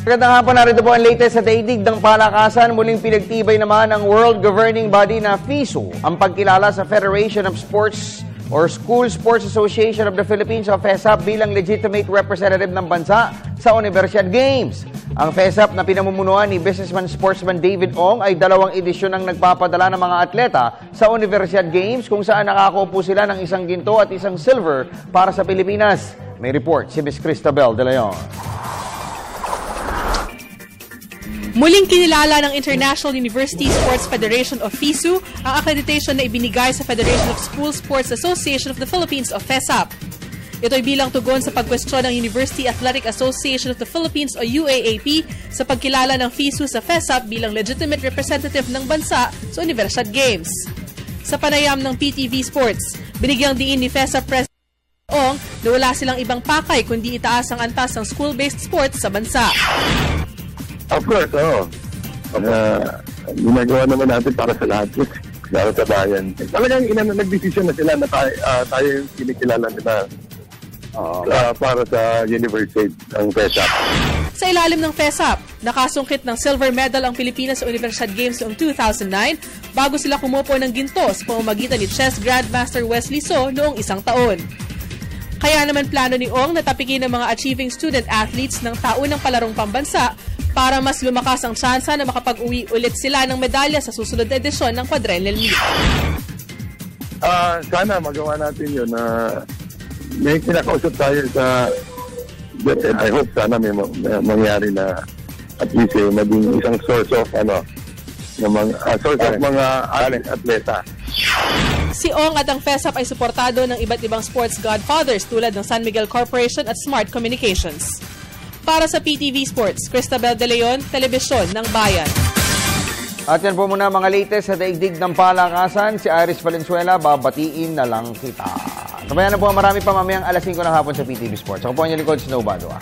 Magandang hapon, narito po ang latest sa daigdig ng palakasan. Muling pinagtibay naman ng World Governing Body na FISU ang pagkilala sa Federation of Sports or School Sports Association of the Philippines o FESAP bilang legitimate representative ng bansa sa Universiad Games. Ang FESAP na pinamumunuan ni businessman sportsman David Ong ay 2 edisyon ang nagpapadala ng mga atleta sa Universiad Games kung saan nakakupo sila ng 1 ginto at 1 silver para sa Pilipinas. May report si Ms. Cristabel De Leon. Muling kinilala ng International University Sports Federation of FISU ang accreditation na ibinigay sa Federation of School Sports Association of the Philippines o FESAP. Ito'y bilang tugon sa pagkwestiyon ng University Athletic Association of the Philippines o UAAP sa pagkilala ng FISU sa FESAP bilang legitimate representative ng bansa sa Universiad Games. Sa panayam ng PTV Sports, binigyang diin ni FESAP President Ong na wala silang ibang pakay kundi itaas ang antas ng school-based sports sa bansa. Of course, oo. Ginagawa naman natin para sa lahat. Para sa bayan. Talagang nag-decision na sila na tayo yung kinikilala nila para sa university ng FESAP. Sa ilalim ng FESAP, nakasungkit ng silver medal ang Pilipinas sa Universiad Games noong 2009 bago sila kumupo ng ginto sa pamamagitan ni Chess Grandmaster Wesley So noong 1 taon. Kaya naman plano ni Ong na tapikin ng mga achieving student athletes ng taunang palarong pambansa para mas lumakas ang tsansa na makapag-uwi ulit sila ng medalya sa susunod na edisyon ng Quadrennial Meet. Sana magawa natin yun. May kinakausap tayo sa and I hope sana may mangyari na at least maging isang source of mga atleta. Si Ong at ang FESAP ay suportado ng iba't ibang sports godfathers tulad ng San Miguel Corporation at Smart Communications. Para sa PTV Sports, Cristabel De Leon, Telebisyon ng Bayan. At yan po muna mga latest sa daigdig ng palakasan. Si Iris Valenzuela, babatiin na lang kita. Sabayan na po marami pa mamayang 5:00 ng hapon sa PTV Sports. Ako po ang lingkod, Snow Badua.